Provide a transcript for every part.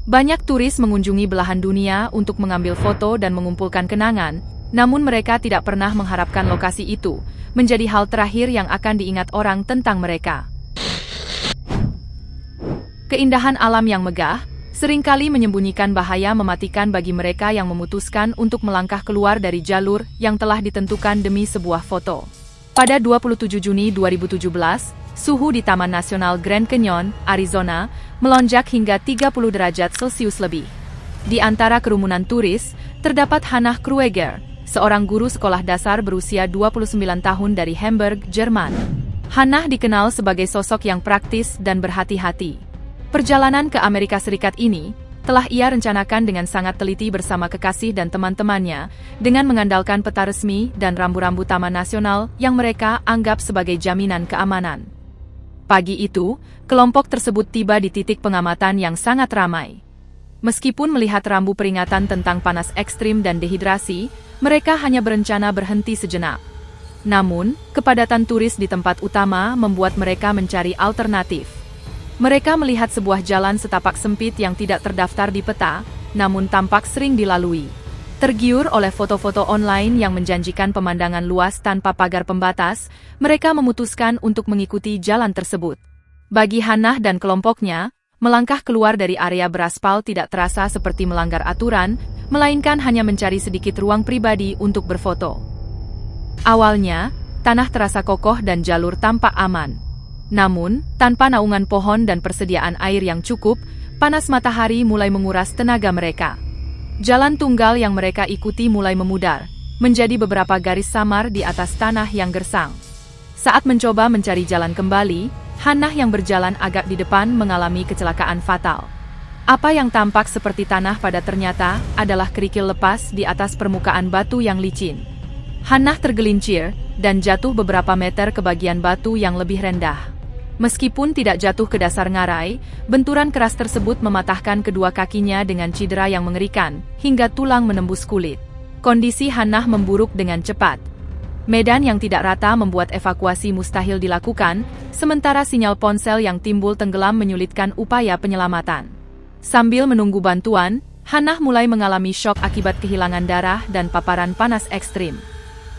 Banyak turis mengunjungi belahan dunia untuk mengambil foto dan mengumpulkan kenangan, namun mereka tidak pernah mengharapkan lokasi itu menjadi hal terakhir yang akan diingat orang tentang mereka. Keindahan alam yang megah seringkali menyembunyikan bahaya mematikan bagi mereka yang memutuskan untuk melangkah keluar dari jalur yang telah ditentukan demi sebuah foto. Pada 27 Juni 2017, suhu di Taman Nasional Grand Canyon, Arizona, melonjak hingga 30 derajat Celcius lebih. Di antara kerumunan turis, terdapat Hannah Krueger, seorang guru sekolah dasar berusia 29 tahun dari Hamburg, Jerman. Hannah dikenal sebagai sosok yang praktis dan berhati-hati. Perjalanan ke Amerika Serikat ini telah ia rencanakan dengan sangat teliti bersama kekasih dan teman-temannya, dengan mengandalkan peta resmi dan rambu-rambu Taman Nasional yang mereka anggap sebagai jaminan keamanan. Pagi itu, kelompok tersebut tiba di titik pengamatan yang sangat ramai. Meskipun melihat rambu peringatan tentang panas ekstrim dan dehidrasi, mereka hanya berencana berhenti sejenak. Namun, kepadatan turis di tempat utama membuat mereka mencari alternatif. Mereka melihat sebuah jalan setapak sempit yang tidak terdaftar di peta, namun tampak sering dilalui. Tergiur oleh foto-foto online yang menjanjikan pemandangan luas tanpa pagar pembatas, mereka memutuskan untuk mengikuti jalan tersebut. Bagi Hannah dan kelompoknya, melangkah keluar dari area beraspal tidak terasa seperti melanggar aturan, melainkan hanya mencari sedikit ruang pribadi untuk berfoto. Awalnya, tanah terasa kokoh dan jalur tampak aman. Namun, tanpa naungan pohon dan persediaan air yang cukup, panas matahari mulai menguras tenaga mereka. Jalan tunggal yang mereka ikuti mulai memudar, menjadi beberapa garis samar di atas tanah yang gersang. Saat mencoba mencari jalan kembali, Hannah yang berjalan agak di depan mengalami kecelakaan fatal. Apa yang tampak seperti tanah pada ternyata adalah kerikil lepas di atas permukaan batu yang licin. Hannah tergelincir dan jatuh beberapa meter ke bagian batu yang lebih rendah. Meskipun tidak jatuh ke dasar ngarai, benturan keras tersebut mematahkan kedua kakinya dengan cedera yang mengerikan, hingga tulang menembus kulit. Kondisi Hannah memburuk dengan cepat. Medan yang tidak rata membuat evakuasi mustahil dilakukan, sementara sinyal ponsel yang timbul tenggelam menyulitkan upaya penyelamatan. Sambil menunggu bantuan, Hannah mulai mengalami syok akibat kehilangan darah dan paparan panas ekstrim.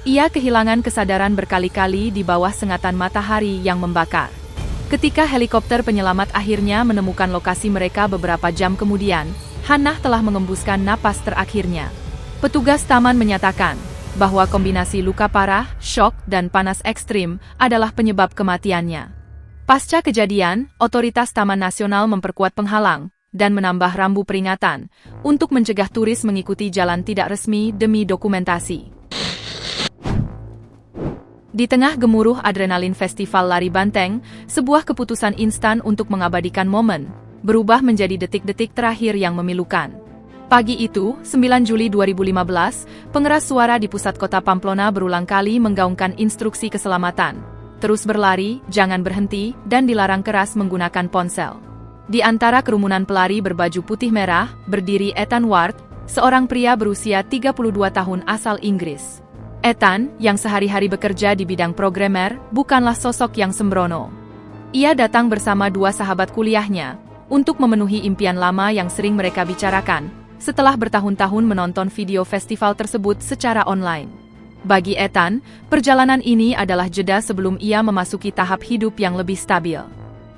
Ia kehilangan kesadaran berkali-kali di bawah sengatan matahari yang membakar. Ketika helikopter penyelamat akhirnya menemukan lokasi mereka beberapa jam kemudian, Hannah telah mengembuskan napas terakhirnya. Petugas taman menyatakan bahwa kombinasi luka parah, syok, dan panas ekstrim adalah penyebab kematiannya. Pasca kejadian, otoritas Taman Nasional memperkuat penghalang dan menambah rambu peringatan untuk mencegah turis mengikuti jalan tidak resmi demi dokumentasi. Di tengah gemuruh adrenalin festival lari banteng, sebuah keputusan instan untuk mengabadikan momen berubah menjadi detik-detik terakhir yang memilukan. Pagi itu, 9 Juli 2015, pengeras suara di pusat kota Pamplona berulang kali menggaungkan instruksi keselamatan. Terus berlari, jangan berhenti, dan dilarang keras menggunakan ponsel. Di antara kerumunan pelari berbaju putih merah, berdiri Ethan Ward, seorang pria berusia 32 tahun asal Inggris. Ethan, yang sehari-hari bekerja di bidang programmer, bukanlah sosok yang sembrono. Ia datang bersama dua sahabat kuliahnya untuk memenuhi impian lama yang sering mereka bicarakan setelah bertahun-tahun menonton video festival tersebut secara online. Bagi Ethan, perjalanan ini adalah jeda sebelum ia memasuki tahap hidup yang lebih stabil.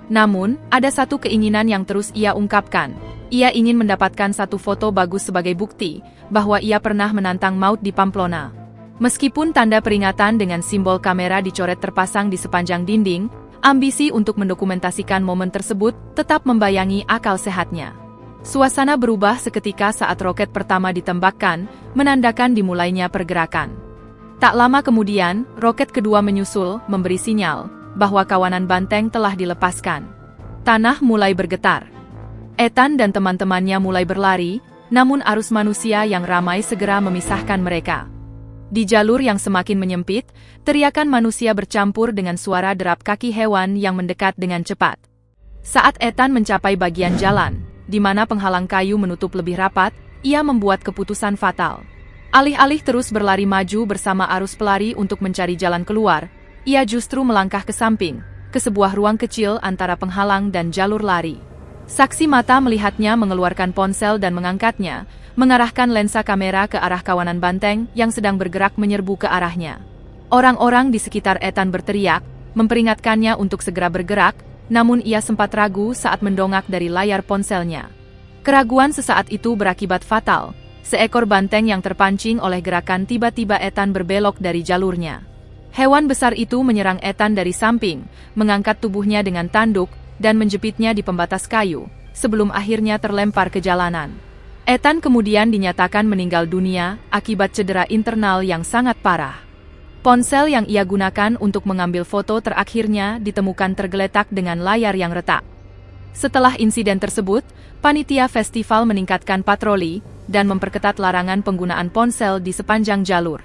Namun, ada satu keinginan yang terus ia ungkapkan. Ia ingin mendapatkan satu foto bagus sebagai bukti bahwa ia pernah menantang maut di Pamplona. Meskipun tanda peringatan dengan simbol kamera dicoret terpasang di sepanjang dinding, ambisi untuk mendokumentasikan momen tersebut tetap membayangi akal sehatnya. Suasana berubah seketika saat roket pertama ditembakkan, menandakan dimulainya pergerakan. Tak lama kemudian, roket kedua menyusul, memberi sinyal bahwa kawanan banteng telah dilepaskan. Tanah mulai bergetar. Ethan dan teman-temannya mulai berlari, namun arus manusia yang ramai segera memisahkan mereka. Di jalur yang semakin menyempit, teriakan manusia bercampur dengan suara derap kaki hewan yang mendekat dengan cepat. Saat Ethan mencapai bagian jalan, di mana penghalang kayu menutup lebih rapat, ia membuat keputusan fatal. Alih-alih terus berlari maju bersama arus pelari untuk mencari jalan keluar, ia justru melangkah ke samping, ke sebuah ruang kecil antara penghalang dan jalur lari. Saksi mata melihatnya mengeluarkan ponsel dan mengangkatnya, mengarahkan lensa kamera ke arah kawanan banteng yang sedang bergerak menyerbu ke arahnya. Orang-orang di sekitar Ethan berteriak, memperingatkannya untuk segera bergerak, namun ia sempat ragu saat mendongak dari layar ponselnya. Keraguan sesaat itu berakibat fatal. Seekor banteng yang terpancing oleh gerakan tiba-tiba Ethan berbelok dari jalurnya. Hewan besar itu menyerang Ethan dari samping, mengangkat tubuhnya dengan tanduk, dan menjepitnya di pembatas kayu, sebelum akhirnya terlempar ke jalanan. Ethan kemudian dinyatakan meninggal dunia akibat cedera internal yang sangat parah. Ponsel yang ia gunakan untuk mengambil foto terakhirnya ditemukan tergeletak dengan layar yang retak. Setelah insiden tersebut, panitia festival meningkatkan patroli dan memperketat larangan penggunaan ponsel di sepanjang jalur.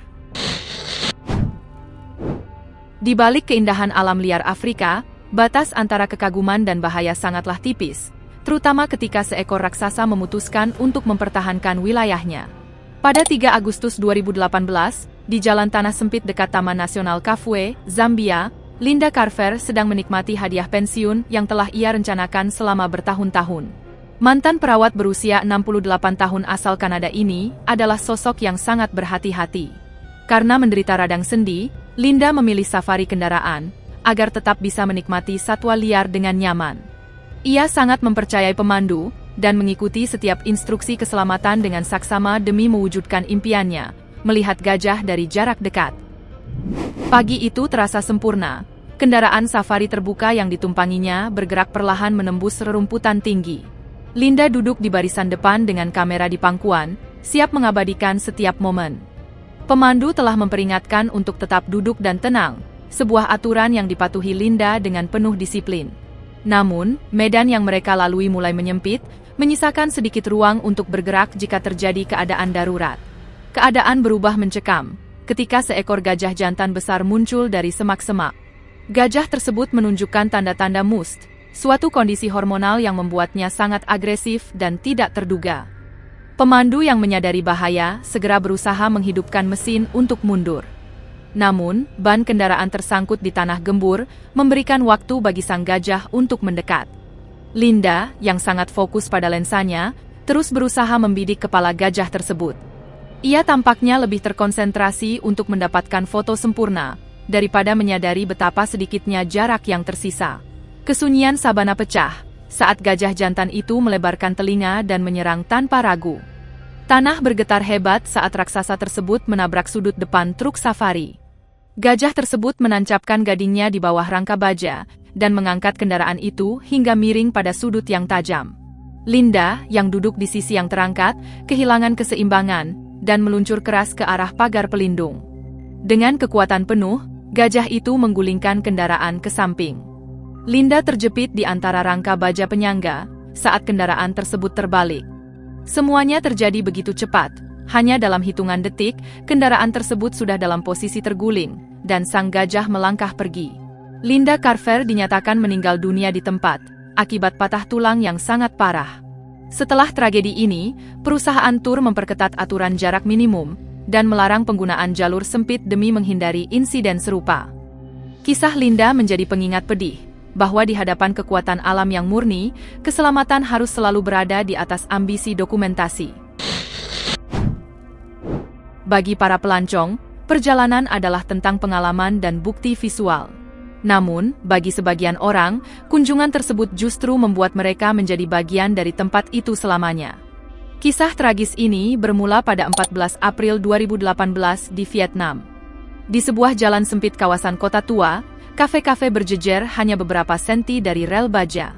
Di balik keindahan alam liar Afrika, batas antara kekaguman dan bahaya sangatlah tipis, terutama ketika seekor raksasa memutuskan untuk mempertahankan wilayahnya. Pada 3 Agustus 2018, di jalan tanah sempit dekat Taman Nasional Kafue, Zambia, Linda Carver sedang menikmati hadiah pensiun yang telah ia rencanakan selama bertahun-tahun. Mantan perawat berusia 68 tahun asal Kanada ini adalah sosok yang sangat berhati-hati. Karena menderita radang sendi, Linda memilih safari kendaraan, agar tetap bisa menikmati satwa liar dengan nyaman. Ia sangat mempercayai pemandu, dan mengikuti setiap instruksi keselamatan dengan saksama demi mewujudkan impiannya, melihat gajah dari jarak dekat. Pagi itu terasa sempurna. Kendaraan safari terbuka yang ditumpanginya bergerak perlahan menembus rerumputan tinggi. Linda duduk di barisan depan dengan kamera di pangkuan, siap mengabadikan setiap momen. Pemandu telah memperingatkan untuk tetap duduk dan tenang, sebuah aturan yang dipatuhi Linda dengan penuh disiplin. Namun, medan yang mereka lalui mulai menyempit, menyisakan sedikit ruang untuk bergerak jika terjadi keadaan darurat. Keadaan berubah mencekam, ketika seekor gajah jantan besar muncul dari semak-semak. Gajah tersebut menunjukkan tanda-tanda must, suatu kondisi hormonal yang membuatnya sangat agresif dan tidak terduga. Pemandu yang menyadari bahaya segera berusaha menghidupkan mesin untuk mundur. Namun, ban kendaraan tersangkut di tanah gembur, memberikan waktu bagi sang gajah untuk mendekat. Linda, yang sangat fokus pada lensanya, terus berusaha membidik kepala gajah tersebut. Ia tampaknya lebih terkonsentrasi untuk mendapatkan foto sempurna, daripada menyadari betapa sedikitnya jarak yang tersisa. Kesunyian sabana pecah, saat gajah jantan itu melebarkan telinga dan menyerang tanpa ragu. Tanah bergetar hebat saat raksasa tersebut menabrak sudut depan truk safari. Gajah tersebut menancapkan gadingnya di bawah rangka baja, dan mengangkat kendaraan itu hingga miring pada sudut yang tajam. Linda, yang duduk di sisi yang terangkat, kehilangan keseimbangan, dan meluncur keras ke arah pagar pelindung. Dengan kekuatan penuh, gajah itu menggulingkan kendaraan ke samping. Linda terjepit di antara rangka baja penyangga, saat kendaraan tersebut terbalik. Semuanya terjadi begitu cepat. Hanya dalam hitungan detik, kendaraan tersebut sudah dalam posisi terguling, dan sang gajah melangkah pergi. Linda Carver dinyatakan meninggal dunia di tempat, akibat patah tulang yang sangat parah. Setelah tragedi ini, perusahaan tur memperketat aturan jarak minimum, dan melarang penggunaan jalur sempit demi menghindari insiden serupa. Kisah Linda menjadi pengingat pedih, bahwa di hadapan kekuatan alam yang murni, keselamatan harus selalu berada di atas ambisi dokumentasi. Bagi para pelancong, perjalanan adalah tentang pengalaman dan bukti visual. Namun, bagi sebagian orang, kunjungan tersebut justru membuat mereka menjadi bagian dari tempat itu selamanya. Kisah tragis ini bermula pada 14 April 2018 di Vietnam. Di sebuah jalan sempit kawasan kota tua, kafe-kafe berjejer hanya beberapa senti dari rel baja.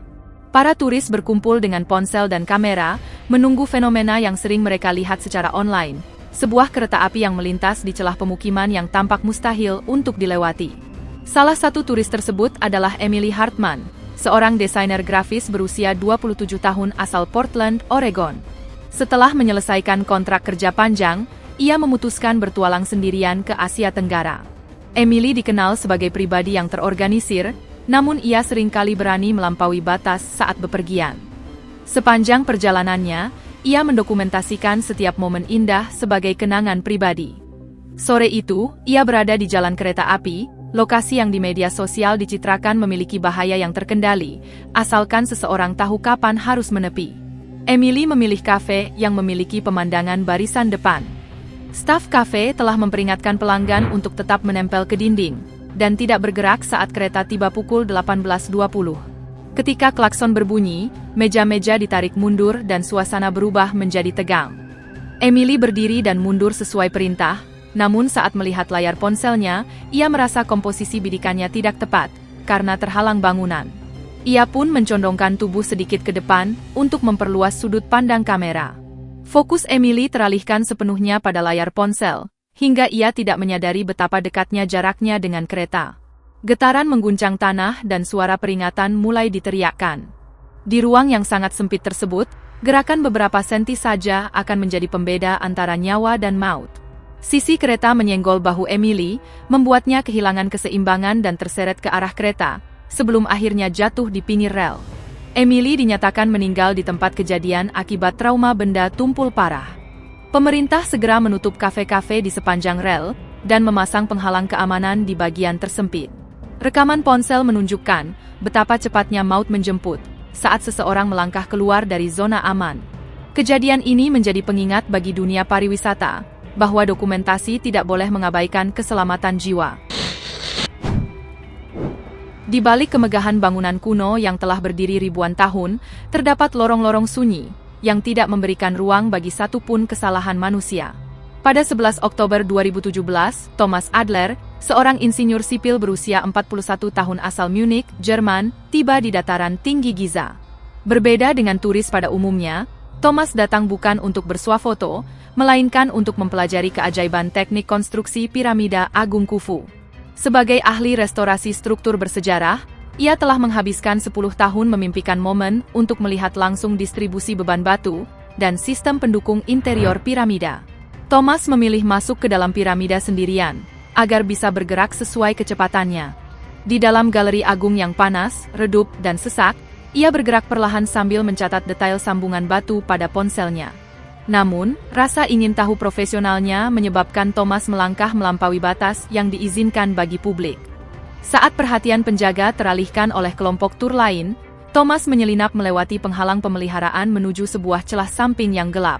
Para turis berkumpul dengan ponsel dan kamera, menunggu fenomena yang sering mereka lihat secara online. Sebuah kereta api yang melintas di celah pemukiman yang tampak mustahil untuk dilewati. Salah satu turis tersebut adalah Emily Hartman, seorang desainer grafis berusia 27 tahun asal Portland, Oregon. Setelah menyelesaikan kontrak kerja panjang, ia memutuskan bertualang sendirian ke Asia Tenggara. Emily dikenal sebagai pribadi yang terorganisir, namun ia seringkali berani melampaui batas saat bepergian. Sepanjang perjalanannya, ia mendokumentasikan setiap momen indah sebagai kenangan pribadi. Sore itu, ia berada di jalan kereta api, lokasi yang di media sosial dicitrakan memiliki bahaya yang terkendali, asalkan seseorang tahu kapan harus menepi. Emily memilih kafe yang memiliki pemandangan barisan depan. Staf kafe telah memperingatkan pelanggan untuk tetap menempel ke dinding, dan tidak bergerak saat kereta tiba pukul 18.20. Ketika klakson berbunyi, meja-meja ditarik mundur dan suasana berubah menjadi tegang. Emily berdiri dan mundur sesuai perintah, namun saat melihat layar ponselnya, ia merasa komposisi bidikannya tidak tepat, karena terhalang bangunan. Ia pun mencondongkan tubuh sedikit ke depan, untuk memperluas sudut pandang kamera. Fokus Emily teralihkan sepenuhnya pada layar ponsel, hingga ia tidak menyadari betapa dekatnya jaraknya dengan kereta. Getaran mengguncang tanah dan suara peringatan mulai diteriakkan. Di ruang yang sangat sempit tersebut, gerakan beberapa senti saja akan menjadi pembeda antara nyawa dan maut. Sisi kereta menyenggol bahu Emily, membuatnya kehilangan keseimbangan dan terseret ke arah kereta, sebelum akhirnya jatuh di pinggir rel. Emily dinyatakan meninggal di tempat kejadian akibat trauma benda tumpul parah. Pemerintah segera menutup kafe-kafe di sepanjang rel, dan memasang penghalang keamanan di bagian tersempit. Rekaman ponsel menunjukkan betapa cepatnya maut menjemput, saat seseorang melangkah keluar dari zona aman. Kejadian ini menjadi pengingat bagi dunia pariwisata, bahwa dokumentasi tidak boleh mengabaikan keselamatan jiwa. Di balik kemegahan bangunan kuno yang telah berdiri ribuan tahun, terdapat lorong-lorong sunyi, yang tidak memberikan ruang bagi satu pun kesalahan manusia. Pada 11 Oktober 2017, Thomas Adler, seorang insinyur sipil berusia 41 tahun asal Munich, Jerman, tiba di dataran tinggi Giza. Berbeda dengan turis pada umumnya, Thomas datang bukan untuk bersuah foto, melainkan untuk mempelajari keajaiban teknik konstruksi piramida Agung Khufu. Sebagai ahli restorasi struktur bersejarah, ia telah menghabiskan 10 tahun memimpikan momen untuk melihat langsung distribusi beban batu dan sistem pendukung interior piramida. Thomas memilih masuk ke dalam piramida sendirian, agar bisa bergerak sesuai kecepatannya. Di dalam galeri agung yang panas, redup, dan sesak, ia bergerak perlahan sambil mencatat detail sambungan batu pada ponselnya. Namun, rasa ingin tahu profesionalnya menyebabkan Thomas melangkah melampaui batas yang diizinkan bagi publik. Saat perhatian penjaga teralihkan oleh kelompok tur lain, Thomas menyelinap melewati penghalang pemeliharaan menuju sebuah celah samping yang gelap.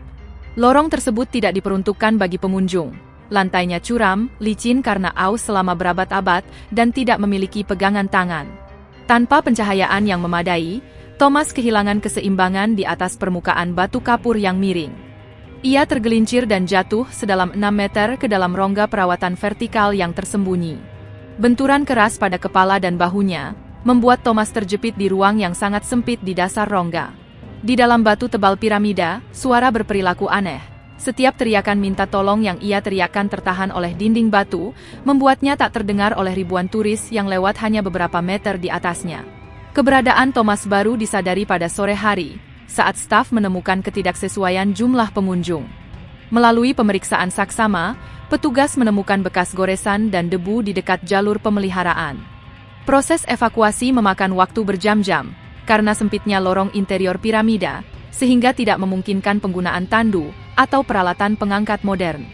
Lorong tersebut tidak diperuntukkan bagi pengunjung. Lantainya curam, licin karena aus selama berabad-abad, dan tidak memiliki pegangan tangan. Tanpa pencahayaan yang memadai, Thomas kehilangan keseimbangan di atas permukaan batu kapur yang miring. Ia tergelincir dan jatuh sedalam 6 meter ke dalam rongga perawatan vertikal yang tersembunyi. Benturan keras pada kepala dan bahunya, membuat Thomas terjepit di ruang yang sangat sempit di dasar rongga. Di dalam batu tebal piramida, suara berperilaku aneh. Setiap teriakan minta tolong yang ia teriakkan tertahan oleh dinding batu, membuatnya tak terdengar oleh ribuan turis yang lewat hanya beberapa meter di atasnya. Keberadaan Thomas baru disadari pada sore hari, saat staf menemukan ketidaksesuaian jumlah pengunjung. Melalui pemeriksaan saksama, petugas menemukan bekas goresan dan debu di dekat jalur pemeliharaan. Proses evakuasi memakan waktu berjam-jam, karena sempitnya lorong interior piramida, sehingga tidak memungkinkan penggunaan tandu atau peralatan pengangkat modern.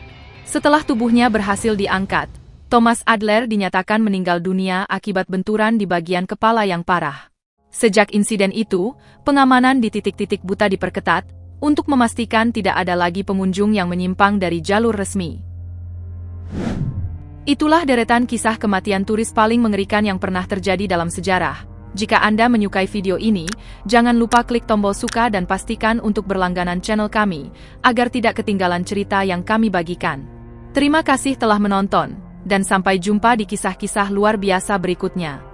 Setelah tubuhnya berhasil diangkat, Thomas Adler dinyatakan meninggal dunia akibat benturan di bagian kepala yang parah. Sejak insiden itu, pengamanan di titik-titik buta diperketat, untuk memastikan tidak ada lagi pengunjung yang menyimpang dari jalur resmi. Itulah deretan kisah kematian turis paling mengerikan yang pernah terjadi dalam sejarah. Jika Anda menyukai video ini, jangan lupa klik tombol suka dan pastikan untuk berlangganan channel kami, agar tidak ketinggalan cerita yang kami bagikan. Terima kasih telah menonton, dan sampai jumpa di kisah-kisah luar biasa berikutnya.